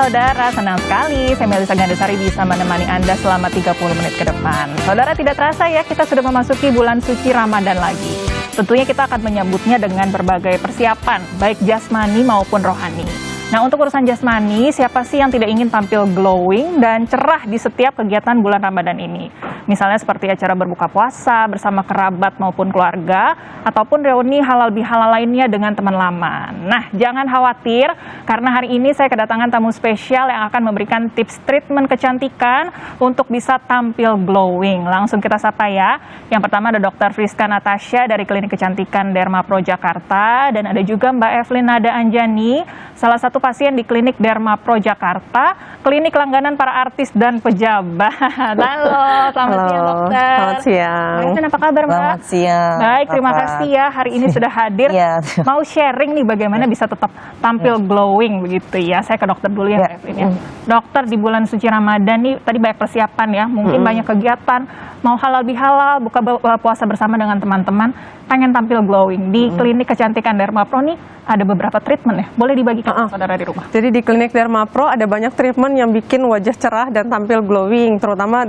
saudara, senang sekali saya Melisa Gandasari bisa menemani Anda selama 30 menit ke depan. Saudara, tidak terasa ya kita sudah memasuki bulan suci Ramadan lagi. Tentunya kita akan menyambutnya dengan berbagai persiapan, baik jasmani maupun rohani. Nah, untuk urusan jasmani, siapa sih yang tidak ingin tampil glowing dan cerah di setiap kegiatan bulan Ramadan ini? Misalnya seperti acara berbuka puasa bersama kerabat maupun keluarga, ataupun reuni halal bihalal lainnya dengan teman lama. Nah, jangan khawatir, karena hari ini saya kedatangan tamu spesial yang akan memberikan tips treatment kecantikan untuk bisa tampil glowing. Langsung kita sapa ya. Yang pertama ada Dr. Friska Natasha dari Klinik Kecantikan Derma Pro Jakarta, dan ada juga Mbak Evelyn Nada Anjani, salah satu pasien di Klinik Derma Pro Jakarta, klinik langganan para artis dan pejabat. Halo, selamat siang dokter. Selamat siang. Mbak, apa kabar Mbak? Selamat siang. Baik, terima kasih ya hari ini sudah hadir. Ya. Mau sharing nih bagaimana bisa tetap tampil glowing begitu ya. Saya ke dokter dulu ya Mbak Evelyn ya. Dokter, di bulan suci Ramadan nih tadi banyak persiapan ya, mungkin banyak kegiatan, mau halal bihalal, buka puasa bersama dengan teman-teman, pengen tampil glowing. Di Klinik Kecantikan Derma Pro nih ada beberapa treatment ya, boleh dibagikan saudara di rumah. Jadi di Klinik Derma Pro ada banyak treatment yang bikin wajah cerah dan tampil glowing, terutama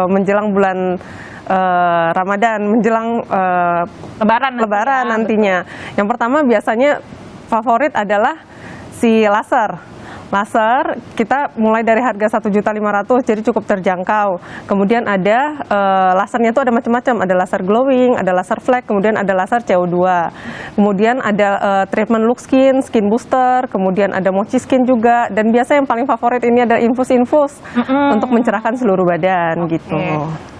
menjelang bulan Ramadan, menjelang Lebaran nantinya. Yang pertama biasanya favorit adalah si laser. Laser kita mulai dari harga 1.500.000, jadi cukup terjangkau. Kemudian ada lasernya itu ada macam-macam, ada laser glowing, ada laser flek, kemudian ada laser CO2. Kemudian ada treatment look skin, skin booster, kemudian ada mochi skin juga, dan biasa yang paling favorit ini ada infus untuk mencerahkan seluruh badan gitu.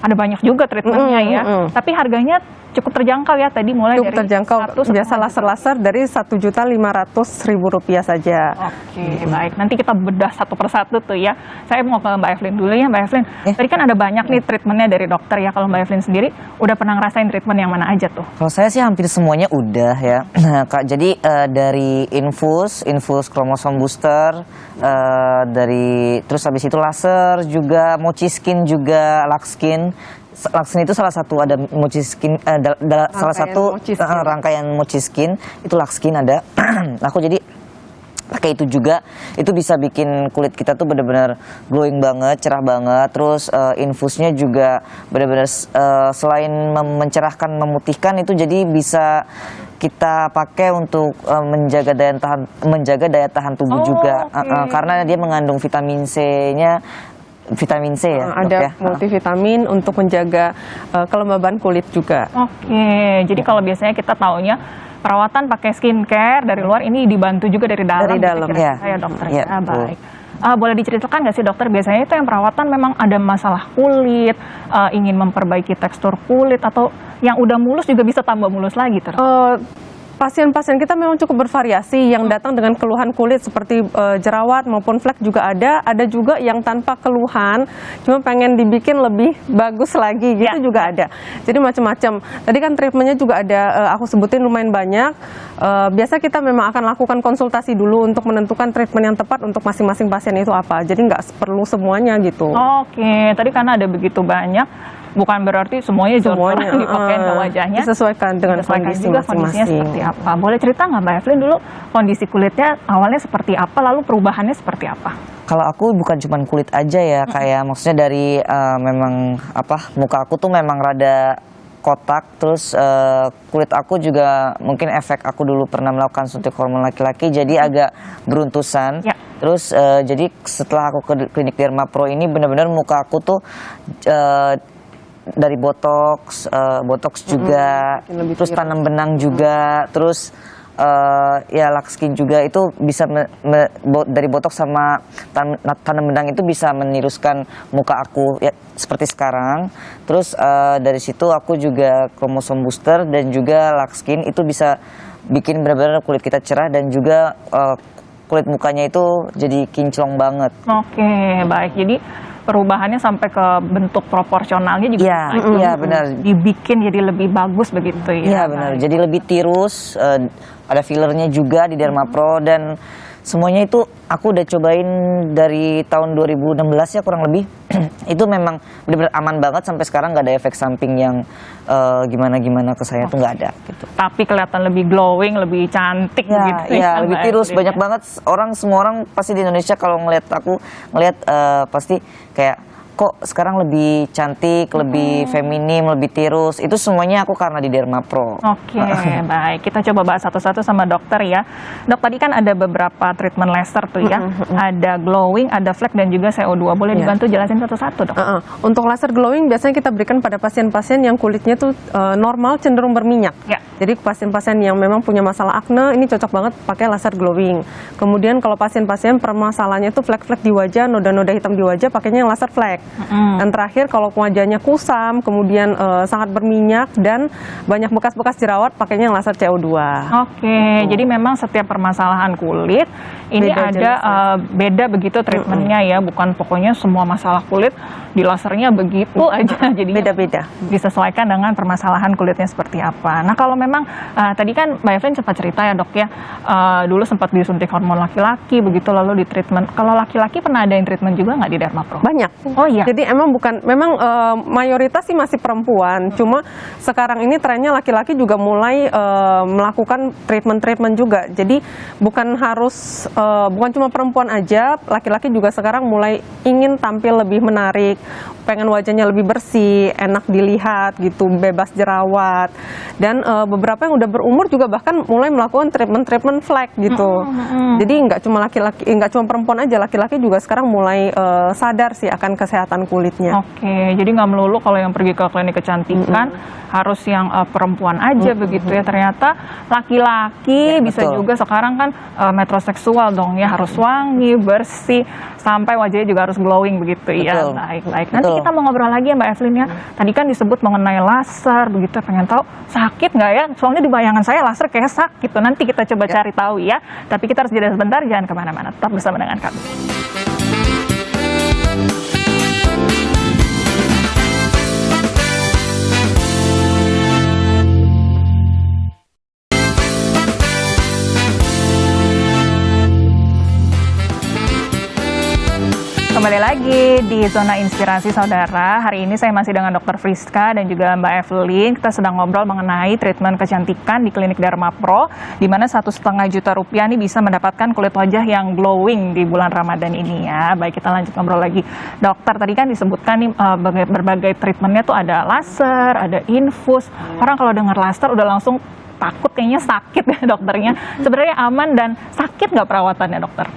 Ada banyak juga treatmentnya ya, tapi harganya cukup terjangkau ya, tadi mulai cukup dari terjangkau. Biasa laser-laser dari Rp1.500.000 saja. Oke, baik. Nanti kita bedah satu persatu tuh ya. Saya mau ke Mbak Evelyn dulu ya, Mbak Evelyn. Tadi kan ada banyak nih treatmentnya dari dokter ya. Kalau Mbak Evelyn sendiri udah pernah ngerasain treatment yang mana aja tuh? Kalau saya sih hampir semuanya udah ya. Kak, jadi dari infus kromosom booster, terus habis itu laser juga, mochi skin juga, lux skin. Langsung itu salah satu ada mochi skin, salah satu rangkaian mochi skin itu lux skin ada. Aku jadi pakai itu juga, itu bisa bikin kulit kita tuh benar-benar glowing banget, cerah banget. Terus infusnya juga benar-benar selain mencerahkan, memutihkan, itu jadi bisa kita pakai untuk menjaga daya tahan tubuh juga, karena dia mengandung vitamin C-nya. Vitamin C ya, ada ya? Multivitamin untuk menjaga kelembaban kulit juga. Oke, jadi kalau biasanya kita taunya perawatan pakai skincare dari luar, ini dibantu juga dari dalam. Dari dalam ya. Saya dokter ya, baik. Boleh diceritakan nggak sih dokter, biasanya itu yang perawatan memang ada masalah kulit, ingin memperbaiki tekstur kulit, atau yang udah mulus juga bisa tambah mulus lagi terus? Pasien-pasien kita memang cukup bervariasi, yang datang dengan keluhan kulit seperti jerawat maupun flek juga ada juga yang tanpa keluhan, cuma pengen dibikin lebih bagus lagi gitu juga ada. Jadi macam-macam. Tadi kan treatmentnya juga ada, aku sebutin lumayan banyak. Biasa kita memang akan lakukan konsultasi dulu untuk menentukan treatment yang tepat untuk masing-masing pasien itu apa. Jadi nggak perlu semuanya gitu. Oke, tadi karena ada begitu banyak, bukan berarti semuanya dipakai ke wajahnya. Disesuaikan dengan kondisi kondisinya seperti apa. Boleh cerita nggak Mbak Evelyn dulu, kondisi kulitnya awalnya seperti apa, lalu perubahannya seperti apa? Kalau aku bukan cuma kulit aja ya, kayak maksudnya dari memang muka aku tuh memang rada kotak, terus kulit aku juga mungkin efek aku dulu pernah melakukan suntik hormon laki-laki, jadi agak beruntusan. Terus jadi setelah aku ke Klinik Derma Pro ini, benar-benar muka aku tuh dari botox juga, terus tanam benang juga, terus ya lux skin juga, itu bisa dari botox sama tanam benang itu bisa meniruskan muka aku ya seperti sekarang. Terus dari situ aku juga kromosom booster dan juga lux skin, itu bisa bikin benar-benar kulit kita cerah, dan juga kulit mukanya itu jadi kinclong banget. Oke, baik. Jadi perubahannya sampai ke bentuk proporsionalnya juga iya benar, dibikin jadi lebih bagus begitu ya. Iya benar, jadi lebih tirus, ada fillernya juga di Dermapro, dan semuanya itu aku udah cobain dari tahun 2016 ya kurang lebih. Itu memang benar-benar aman banget sampai sekarang, nggak ada efek samping yang gimana-gimana ke saya tuh nggak ada gitu. Tapi kelihatan lebih glowing, lebih cantik Ya, gitu ya, lebih Mbak tirus. Evelyn, Banyak ya. banget semua orang pasti di Indonesia kalau ngeliat aku, pasti kayak kok sekarang lebih cantik, lebih feminim, lebih tirus. Itu semuanya aku karena di Dermapro. Oke, baik. Kita coba bahas satu-satu sama dokter ya. Dok, tadi kan ada beberapa treatment laser tuh ya. Ada glowing, ada flek, dan juga CO2. Boleh Iya. dibantu jelasin satu-satu, Dok? Untuk laser glowing biasanya kita berikan pada pasien-pasien yang kulitnya tuh normal cenderung berminyak. Ya. Jadi pasien-pasien yang memang punya masalah akne ini cocok banget pakai laser glowing. Kemudian kalau pasien-pasien permasalahannya itu flek-flek di wajah, noda-noda hitam di wajah, pakainya yang laser flek. Dan terakhir kalau wajahnya kusam, kemudian sangat berminyak dan banyak bekas-bekas jerawat, pakainya yang laser CO2. Oke, jadi memang setiap permasalahan kulit ini Beda ada beda begitu treatmentnya ya, bukan pokoknya semua masalah kulit di lasernya begitu aja. Jadi Beda-beda. disesuaikan dengan permasalahan kulitnya seperti apa. Nah kalau memang tadi kan Mbak Evelyn sempat cerita ya dok ya, dulu sempat disuntik hormon laki-laki begitu lalu di treatment. Kalau laki-laki pernah ada yang treatment juga nggak di Dermapro? Banyak. Oh iya. Jadi memang mayoritas sih masih perempuan. Cuma sekarang ini trennya laki-laki juga mulai melakukan treatment juga. Jadi bukan cuma perempuan aja, laki-laki juga sekarang mulai ingin tampil lebih menarik, pengen wajahnya lebih bersih, enak dilihat gitu, bebas jerawat. Dan beberapa yang udah berumur juga bahkan mulai melakukan treatment flek gitu. Jadi nggak cuma perempuan aja, laki-laki juga sekarang mulai sadar sih akan kesehatan kulitnya. Oke, jadi nggak melulu kalau yang pergi ke klinik kecantikan harus yang perempuan aja begitu ya. Ternyata laki-laki Ya, bisa betul. juga sekarang kan metroseksual dong ya, harus wangi, bersih, sampai wajahnya juga harus glowing begitu ya. Betul. Baik. Nanti Betul. kita mau ngobrol lagi ya Mbak Evelyn ya. Tadi kan disebut mengenai laser begitu, pengen tahu sakit nggak ya? Soalnya di bayangan saya laser kayak sakit gitu. Nanti kita coba cari tahu ya. Tapi kita harus jeda sebentar, jangan kemana-mana. Tetap bersama dengan kami. Kembali lagi di Zona Inspirasi Saudara. Hari ini saya masih dengan Dr. Friska dan juga Mbak Evelyn. Kita sedang ngobrol mengenai treatment kecantikan di klinik Dermapro, di mana 1,5 juta rupiah nih bisa mendapatkan kulit wajah yang glowing di bulan Ramadan ini ya. Baik, kita lanjut ngobrol lagi. Dokter, tadi kan disebutkan nih berbagai treatmentnya tuh ada laser, ada infus. Orang kalau dengar laser udah langsung takut, kayaknya sakit ya dokternya. Sebenarnya aman dan sakit nggak perawatannya dokter?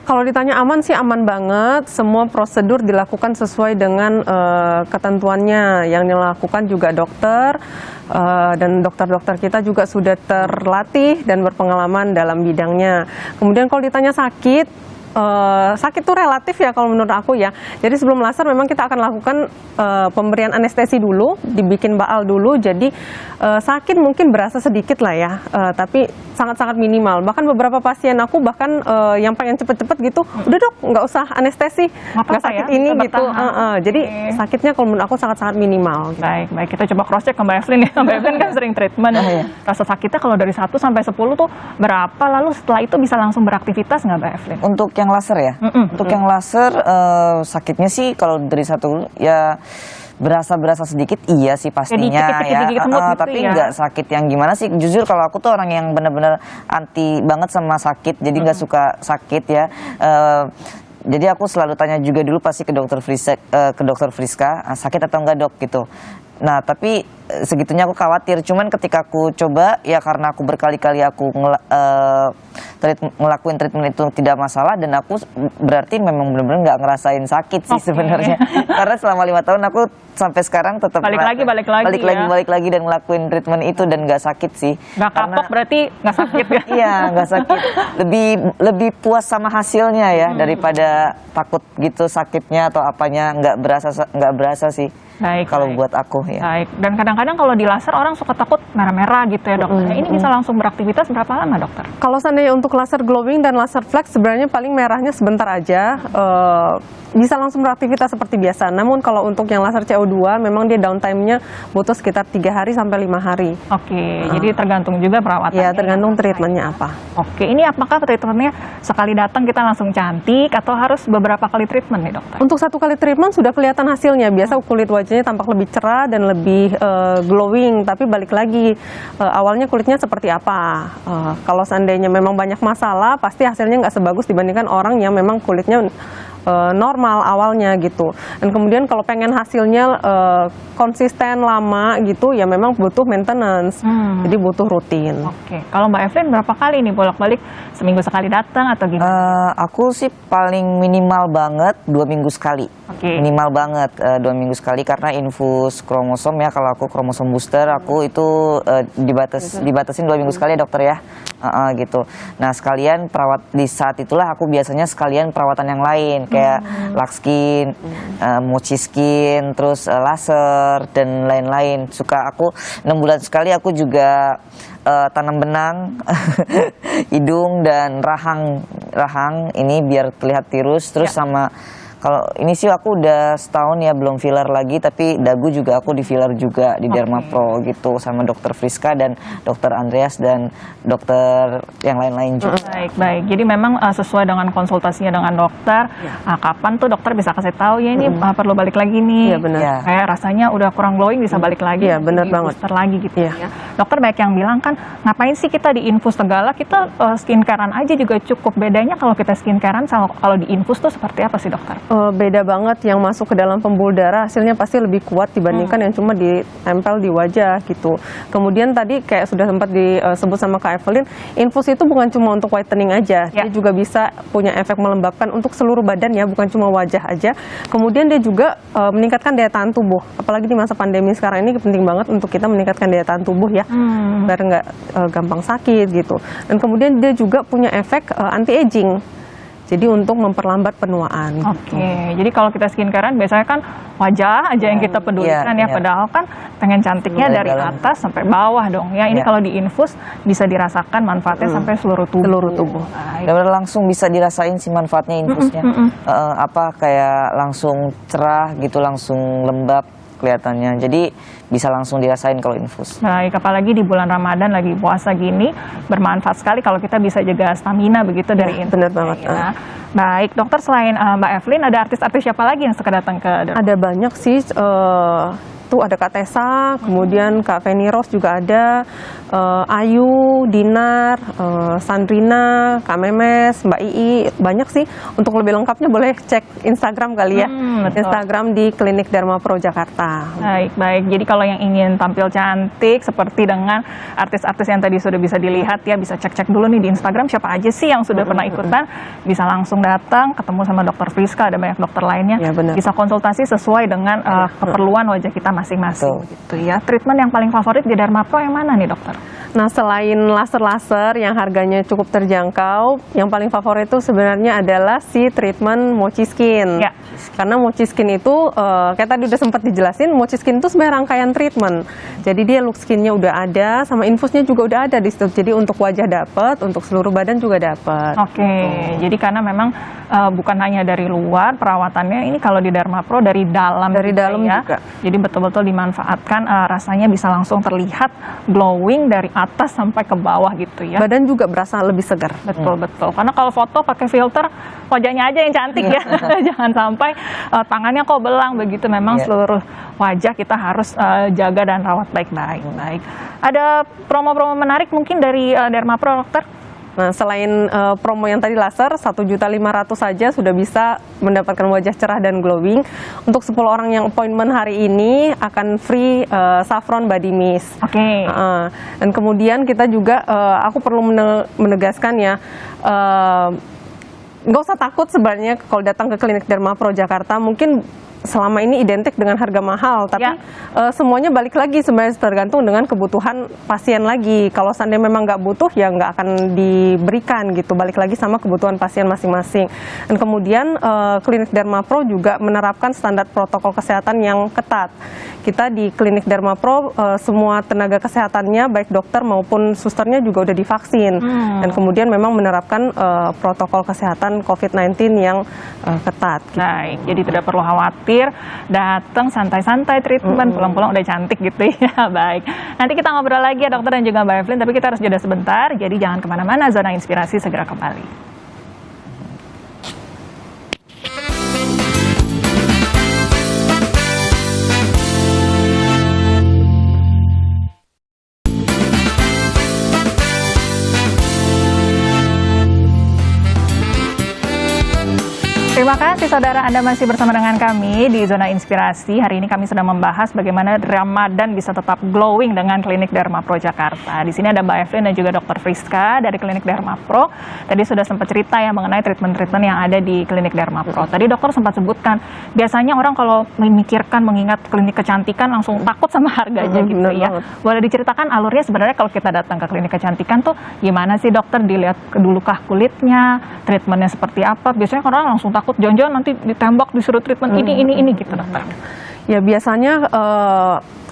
Kalau ditanya aman sih aman banget, semua prosedur dilakukan sesuai dengan ketentuannya. Yang dilakukan juga dokter, dan dokter-dokter kita juga sudah terlatih dan berpengalaman dalam bidangnya. Kemudian kalau ditanya sakit tuh relatif ya kalau menurut aku ya. Jadi sebelum laser memang kita akan lakukan pemberian anestesi dulu, dibikin baal dulu. Jadi sakit mungkin berasa sedikit lah ya, tapi sangat-sangat minimal. Bahkan beberapa pasien aku bahkan yang pengen cepet-cepet gitu, udah dok nggak usah anestesi, nggak sakit ya, ini bisa gitu. bertahan. Jadi Oke. sakitnya kalau menurut aku sangat-sangat minimal. Gitu. Baik, kita coba cross check ke Mbak Evelyn ya. Mbak Evelyn kan sering treatment. Iya. Rasa sakitnya kalau dari 1 sampai 10 tuh berapa? Lalu setelah itu bisa langsung beraktivitas nggak Mbak Evelyn? Untuk yang laser ya, untuk yang laser sakitnya sih kalau dari 1 ya berasa sedikit iya sih pastinya dikit-dikit ya, semut gitu tapi ya. nggak sakit yang gimana sih. Jujur kalau aku tuh orang yang benar-benar anti banget sama sakit, jadi nggak suka sakit ya. Jadi aku selalu tanya juga dulu pasti ke dokter Friska, sakit atau enggak dok gitu. Nah tapi segitunya aku khawatir. Cuman ketika aku coba ya karena aku berkali-kali aku ngelakuin treatment itu tidak masalah, dan aku berarti memang benar-benar nggak ngerasain sakit sih sebenarnya. Karena selama 5 tahun aku sampai sekarang tetap Balik lagi dan ngelakuin treatment itu dan nggak sakit sih. Nggak kapok berarti nggak sakit ya? Iya, nggak sakit. Lebih puas sama hasilnya ya daripada takut gitu sakitnya atau apanya. Nggak berasa sih. Baik, Kalau baik. buat aku ya. Baik, dan kadang-kadang kadang-kadang kalau di laser orang suka takut merah-merah gitu ya dokter. Ini bisa langsung beraktivitas berapa lama dokter? Kalau seandainya untuk laser glowing dan laser flex sebenarnya paling merahnya sebentar aja, bisa langsung beraktivitas seperti biasa. Namun kalau untuk yang laser CO2 memang dia downtime-nya butuh sekitar 3 hari sampai 5 hari. Oke, jadi tergantung juga perawatannya. Ya, tergantung treatmentnya apa. Oke, ini apakah treatmentnya sekali datang kita langsung cantik atau harus beberapa kali treatment nih dokter? Untuk 1 kali treatment sudah kelihatan hasilnya. Biasa kulit wajahnya tampak lebih cerah dan lebih glowing. Tapi balik lagi, awalnya kulitnya seperti apa? Kalau seandainya memang banyak masalah, pasti hasilnya nggak sebagus dibandingkan orang yang memang kulitnya normal awalnya gitu. Dan kemudian kalau pengen hasilnya konsisten lama gitu, ya memang butuh maintenance. Jadi butuh rutin. Oke, kalau Mbak Evelyn berapa kali nih bolak-balik? Seminggu sekali datang atau gimana? Aku sih paling minimal banget 2 minggu sekali. Oke. Minimal banget 2 minggu sekali karena infus kromosom ya. Kalau aku kromosom booster, aku itu dibatasin 2 minggu sekali ya dokter ya. Gitu. Nah sekalian perawat di saat itulah aku biasanya sekalian perawatan yang lain kayak Lakskin, Mochi Skin, terus laser dan lain-lain. Suka aku 6 bulan sekali aku juga tanam benang hidung dan rahang ini biar terlihat tirus terus sama. Kalau ini sih aku udah setahun ya belum filler lagi, tapi dagu juga aku di filler juga di Dermapro gitu sama dokter Friska dan dokter Andreas dan dokter yang lain-lain juga. Baik. Jadi memang sesuai dengan konsultasinya dengan dokter, kapan tuh dokter bisa kasih tahu ya ini perlu balik lagi nih. Iya benar. Ya. Kayak rasanya udah kurang glowing bisa balik lagi. Iya benar banget. Booster lagi gitu Iya. ya. Dokter banyak yang bilang kan ngapain sih kita di infus segala, kita skincarean aja juga cukup. Bedanya kalau kita skincarean sama kalau di infus tuh seperti apa sih dokter? Beda banget, yang masuk ke dalam pembuluh darah hasilnya pasti lebih kuat dibandingkan yang cuma ditempel di wajah gitu. Kemudian tadi kayak sudah sempat disebut sama Kak Evelyn, infus itu bukan cuma untuk whitening aja, dia juga bisa punya efek melembabkan untuk seluruh badan ya, bukan cuma wajah aja. Kemudian dia juga meningkatkan daya tahan tubuh, apalagi di masa pandemi sekarang ini penting banget untuk kita meningkatkan daya tahan tubuh ya, biar nggak gampang sakit gitu. Dan kemudian dia juga punya efek anti-aging. Jadi untuk memperlambat penuaan. Oke, jadi kalau kita skincarean biasanya kan wajah aja yang kita pedulikan ya, padahal kan pengen cantiknya dari atas sampai bawah dong ya. Ini kalau di infus bisa dirasakan manfaatnya sampai seluruh tubuh. Seluruh tubuh. Benar langsung bisa dirasain sih manfaatnya infusnya. Kayak langsung cerah gitu, langsung lembab kelihatannya. Jadi bisa langsung dirasain kalau infus. Baik, apalagi di bulan Ramadan lagi puasa gini, bermanfaat sekali kalau kita bisa jaga stamina begitu dari infus. Benar banget. Ya. Baik, dokter selain Mbak Evelyn, ada artis-artis siapa lagi yang suka datang ke Derma? Ada banyak sih. Tuh ada Kak Tessa, kemudian Kak Feni Rose juga ada, Ayu, Dinar, Sandrina, Kak Memes, Mbak Ii, banyak sih. Untuk lebih lengkapnya boleh cek Instagram kali ya, Instagram di Klinik Dermapro Jakarta. Baik. Jadi kalau yang ingin tampil cantik seperti dengan artis-artis yang tadi sudah bisa dilihat ya, bisa cek-cek dulu nih di Instagram siapa aja sih yang sudah pernah ikutan, bisa langsung datang ketemu sama dokter Friska, ada banyak dokter lainnya, Ya, benar. bisa konsultasi sesuai dengan keperluan wajah kita masing-masing gitu ya. Treatment yang paling favorit di Dermapro yang mana nih dokter? Nah selain laser-laser yang harganya cukup terjangkau, yang paling favorit itu sebenarnya adalah si treatment Mochi Skin. Ya. Karena Mochi Skin itu, kayak tadi udah sempat dijelasin, Mochi Skin itu sebenarnya rangkaian treatment. Jadi dia look skinnya udah ada, sama infusnya juga udah ada di situ. Jadi untuk wajah dapat, untuk seluruh badan juga dapat. Oke, jadi karena memang bukan hanya dari luar perawatannya, ini kalau di Dermapro dari dalam juga. Jadi betul-betul dimanfaatkan, rasanya bisa langsung terlihat glowing dari atas sampai ke bawah gitu ya. Badan juga berasa lebih segar. Betul. Karena kalau foto pakai filter wajahnya aja yang cantik ya, jangan sampai tangannya kok belang begitu. Memang seluruh wajah kita harus jaga dan rawat baik-baik. Ada promo-promo menarik mungkin dari Dermapro dokter? Nah, selain promo yang tadi laser, 1.500.000 saja sudah bisa mendapatkan wajah cerah dan glowing. Untuk 10 orang yang appointment hari ini akan free saffron body mist. Oke. Dan kemudian kita juga, aku perlu menegaskan ya, nggak usah takut sebenarnya kalau datang ke klinik Dermapro Jakarta. Mungkin selama ini identik dengan harga mahal, tapi semuanya balik lagi sebenarnya tergantung dengan kebutuhan pasien lagi. Kalau seandainya memang nggak butuh, ya nggak akan diberikan gitu. Balik lagi sama kebutuhan pasien masing-masing. Dan kemudian klinik Dermapro juga menerapkan standar protokol kesehatan yang ketat. Kita di klinik Dermapro semua tenaga kesehatannya baik dokter maupun susternya juga udah divaksin. Dan kemudian memang menerapkan protokol kesehatan COVID-19 yang ketat. Baik, jadi tidak perlu khawatir, datang santai-santai treatment, pulang-pulang udah cantik gitu ya. Baik, nanti kita ngobrol lagi ya dokter dan juga Mbak Evelyn, tapi kita harus jeda sebentar, jadi jangan kemana-mana, Zona Inspirasi segera kembali. Terima kasih saudara, Anda masih bersama dengan kami di Zona Inspirasi. Hari ini kami sedang membahas bagaimana Ramadan bisa tetap glowing dengan klinik Dermapro Jakarta. Di sini ada Mbak Evelyn dan juga Dr. Friska dari klinik Dermapro. Tadi sudah sempat cerita ya mengenai treatment-treatment yang ada di klinik Dermapro. Tadi dokter sempat sebutkan, biasanya orang kalau memikirkan mengingat klinik kecantikan langsung takut sama harganya gitu ya. Boleh diceritakan alurnya sebenarnya kalau kita datang ke klinik kecantikan tuh gimana sih dokter, dilihat dulukah kulitnya, treatmentnya seperti apa? Biasanya orang langsung takut, jangan-jangan nanti ditembak disuruh treatment ini gitu dokter. Ya biasanya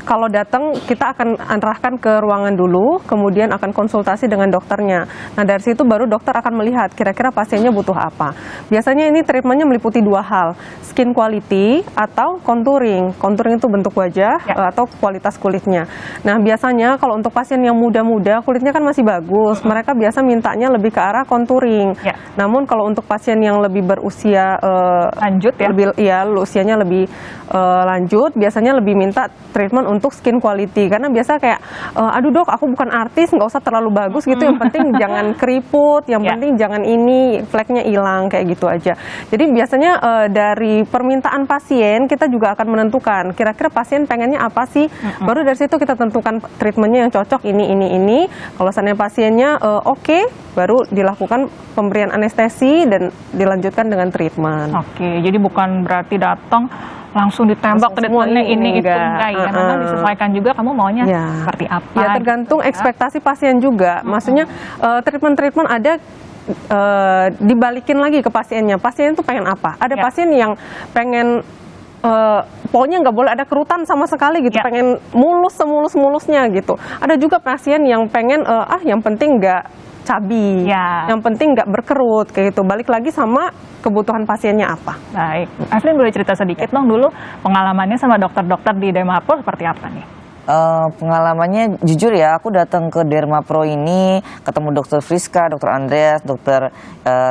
kalau datang kita akan arahkan ke ruangan dulu, kemudian akan konsultasi dengan dokternya. Nah dari situ baru dokter akan melihat kira-kira pasiennya butuh apa. Biasanya ini treatmentnya meliputi dua hal, skin quality atau contouring. Contouring itu bentuk wajah atau kualitas kulitnya. Nah biasanya kalau untuk pasien yang muda-muda kulitnya kan masih bagus, mereka biasa mintanya lebih ke arah contouring. Namun kalau untuk pasien yang lebih berusia lanjut ya, usianya lebih lanjut, biasanya lebih minta treatment untuk skin quality, karena biasa kayak aduh dok, aku bukan artis, nggak usah terlalu bagus gitu, yang penting jangan keriput, yang penting jangan ini fleknya hilang, kayak gitu aja. Jadi biasanya dari permintaan pasien kita juga akan menentukan kira-kira pasien pengennya apa sih, baru dari situ kita tentukan treatmentnya yang cocok ini. Kalau seandainya pasiennya oke, baru dilakukan pemberian anestesi dan dilanjutkan dengan treatment. Oke, jadi bukan berarti datang langsung ditembak treatmentnya ini itu enggak ya, memang disesuaikan juga kamu maunya seperti apa. Ya tergantung ekspektasi pasien juga. Maksudnya treatment ada dibalikin lagi ke pasiennya. Pasien itu pengen apa? Ada pasien yang pengen pokoknya nggak boleh ada kerutan sama sekali gitu, pengen mulus semulus-mulusnya gitu. Ada juga pasien yang pengen yang penting nggak cabi, yang penting nggak berkerut kayak gitu. Balik lagi sama kebutuhan pasiennya apa. Baik, Evelyn boleh cerita sedikit dong dulu pengalamannya sama dokter-dokter di Dermapro seperti apa nih? Pengalamannya jujur ya, aku datang ke Dermapro ini ketemu dokter Friska, dokter Andreas, dokter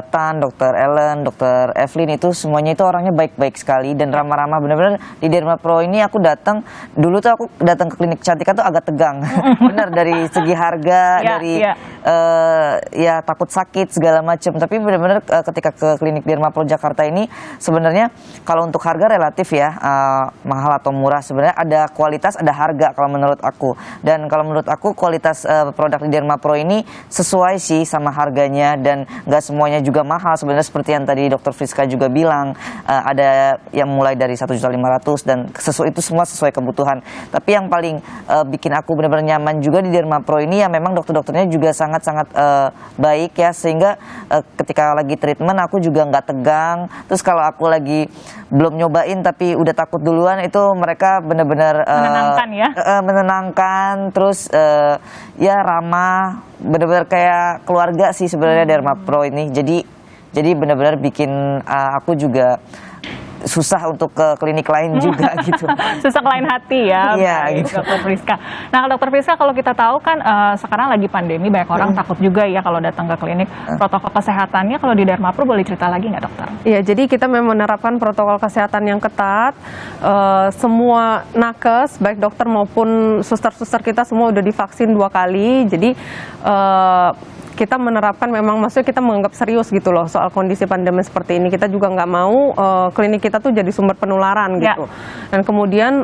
Tan, dokter Ellen, dokter Evelyn, itu semuanya itu orangnya baik-baik sekali dan ramah-ramah. Bener-bener di Dermapro ini aku datang, dulu tuh aku datang ke klinik kecantikan tuh agak tegang. Bener dari segi harga, dari ya takut sakit segala macam. Tapi bener-bener ketika ke klinik Dermapro Jakarta ini sebenarnya kalau untuk harga relatif ya, mahal atau murah, sebenarnya ada kualitas, ada harga kalau menurut aku. Dan kalau menurut aku kualitas produk di Dermapro ini sesuai sih sama harganya, dan nggak semuanya juga mahal sebenarnya, seperti yang tadi dokter Friska juga bilang, ada yang mulai dari 1.500.000 dan itu semua sesuai kebutuhan. Tapi yang paling bikin aku benar-benar nyaman juga di Dermapro ini ya memang dokter-dokternya juga sangat-sangat baik ya, sehingga ketika lagi treatment aku juga nggak tegang. Terus kalau aku lagi belum nyobain tapi udah takut duluan, itu mereka benar-benar menenangkan ya. Menenangkan, terus ya ramah, benar-benar kayak keluarga sih sebenarnya Dermapro ini. Jadi benar-benar bikin aku juga susah untuk ke klinik lain juga gitu. Susah lain hati ya. Iya gitu. Dokter Friska. Nah dokter Friska, kalau kita tahu kan sekarang lagi pandemi, banyak orang takut juga ya kalau datang ke klinik. Protokol kesehatannya kalau di Dermapro boleh cerita lagi nggak dokter? Iya, jadi kita memang menerapkan protokol kesehatan yang ketat. Semua nakes, baik dokter maupun suster-suster kita semua udah divaksin 2 kali. Jadi kita menerapkan, memang maksudnya kita menganggap serius gitu loh soal kondisi pandemi seperti ini. Kita juga nggak mau klinik kita tuh jadi sumber penularan gitu. Dan kemudian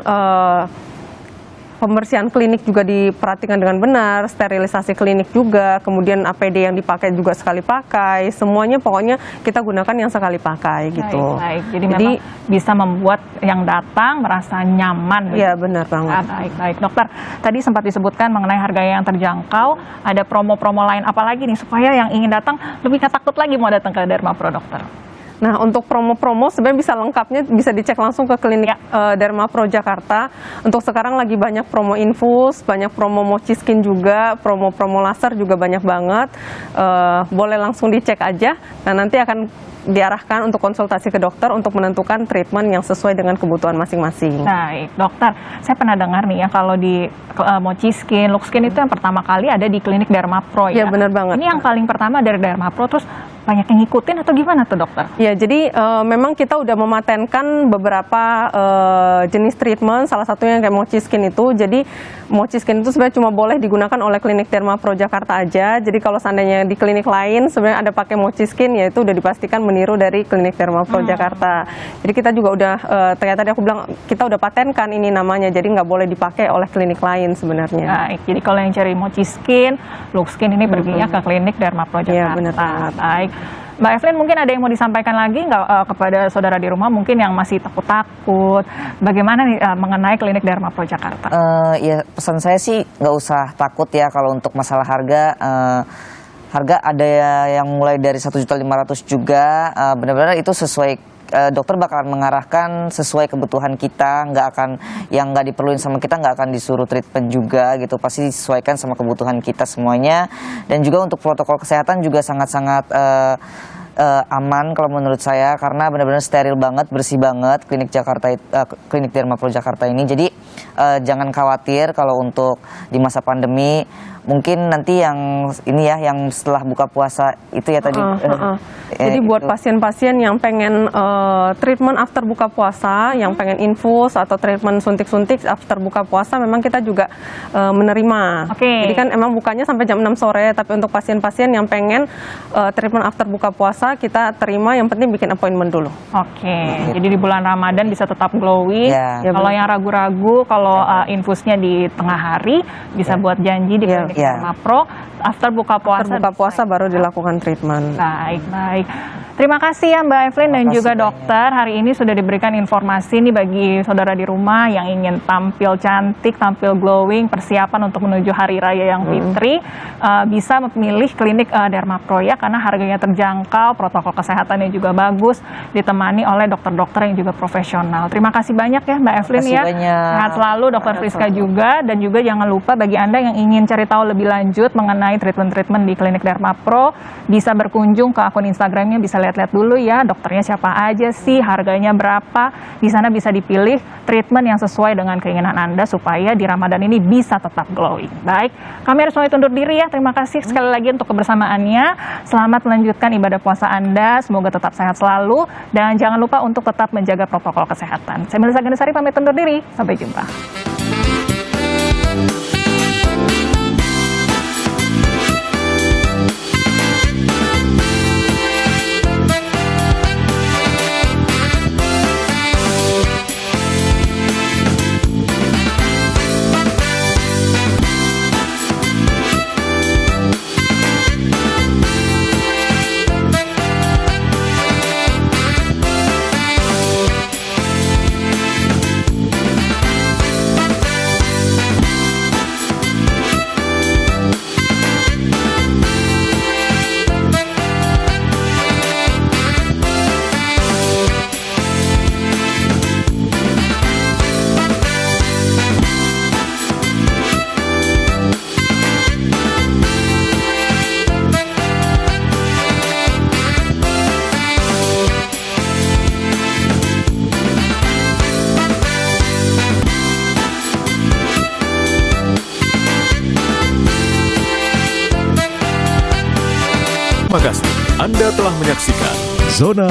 pembersihan klinik juga diperhatikan dengan benar, sterilisasi klinik juga, kemudian APD yang dipakai juga sekali pakai, semuanya pokoknya kita gunakan yang sekali pakai gitu. Baik. Jadi memang bisa membuat yang datang merasa nyaman. Iya benar banget. Baik dokter. Tadi sempat disebutkan mengenai harga yang terjangkau. Ada promo-promo lain apa lagi nih supaya yang ingin datang lebih nggak takut lagi mau datang ke Dermapro, dokter? Nah, untuk promo-promo sebenarnya bisa lengkapnya bisa dicek langsung ke klinik Dermapro Jakarta. Untuk sekarang lagi banyak promo infus, banyak promo mochi skin juga, promo-promo laser juga banyak banget. Boleh langsung dicek aja. Nah, nanti akan diarahkan untuk konsultasi ke dokter untuk menentukan treatment yang sesuai dengan kebutuhan masing-masing. Baik, dokter. Saya pernah dengar nih ya kalau di mochi skin, look skin itu yang pertama kali ada di klinik Dermapro ya. Iya, benar banget. Ini yang paling pertama dari Dermapro, terus banyak yang ngikutin atau gimana tuh dokter? Ya, jadi memang kita udah mematenkan beberapa jenis treatment, salah satunya kayak mochi skin itu. Jadi mochi skin itu sebenarnya cuma boleh digunakan oleh klinik Dermapro Jakarta aja. Jadi kalau seandainya di klinik lain sebenarnya ada pakai mochi skin, ya itu udah dipastikan meniru dari klinik Dermapro Jakarta. Jadi kita juga udah, ternyata tadi aku bilang kita udah patenkan ini namanya, jadi nggak boleh dipakai oleh klinik lain sebenarnya. Baik, jadi kalau yang cari mochi skin, look skin ini perginya ke klinik Dermapro Jakarta. Iya, benar banget. Baik. Mbak Evelyn, mungkin ada yang mau disampaikan lagi nggak kepada saudara di rumah mungkin yang masih takut-takut, bagaimana nih mengenai klinik Dermapro Jakarta? Ya pesan saya sih nggak usah takut ya kalau untuk masalah harga. Harga ada yang mulai dari 1.500.000 juga, benar-benar itu sesuai. Dokter bakalan mengarahkan sesuai kebutuhan kita, yang nggak diperluin sama kita nggak akan disuruh treatment juga gitu, pasti disesuaikan sama kebutuhan kita semuanya. Dan juga untuk protokol kesehatan juga sangat-sangat aman kalau menurut saya, karena benar-benar steril banget, bersih banget klinik Dermapro Jakarta ini. Jadi jangan khawatir kalau untuk di masa pandemi. Mungkin nanti yang ini ya, yang setelah buka puasa itu ya tadi. Jadi buat pasien-pasien yang pengen treatment after buka puasa, yang pengen infus atau treatment suntik-suntik after buka puasa, memang kita juga menerima. Jadi kan emang bukanya sampai jam 6 sore, tapi untuk pasien-pasien yang pengen treatment after buka puasa, kita terima, yang penting bikin appointment dulu. Jadi di bulan Ramadan bisa tetap glowing. Kalau yang ragu-ragu, kalau infusnya di tengah hari, bisa buat janji di klinik Dermapro. After buka puasa baru dilakukan treatment. Baik. Terima kasih ya Mbak Evelyn dan juga dokter. Hari ini sudah diberikan informasi nih bagi saudara di rumah yang ingin tampil cantik, tampil glowing, persiapan untuk menuju Hari Raya yang Fitri. Bisa memilih klinik Dermapro ya, karena harganya terjangkau, protokol kesehatannya juga bagus, ditemani oleh dokter-dokter yang juga profesional. Terima kasih banyak ya Mbak Evelyn ya. Sehat selalu Dokter Friska juga. Dan juga jangan lupa bagi Anda yang ingin cari tahu lebih lanjut mengenai treatment-treatment di klinik Dermapro, bisa berkunjung ke akun Instagramnya, bisa lihat-lihat dulu ya dokternya siapa aja sih, harganya berapa. Di sana bisa dipilih treatment yang sesuai dengan keinginan Anda supaya di Ramadan ini bisa tetap glowing. Baik, kami harus mulai undur diri ya. Terima kasih sekali lagi untuk kebersamaannya. Selamat melanjutkan ibadah puasa Anda. Semoga tetap sehat selalu dan jangan lupa untuk tetap menjaga protokol kesehatan. Saya Melisa Gandasari pamit undur diri. Sampai jumpa. Terima kasih Anda telah menyaksikan Zona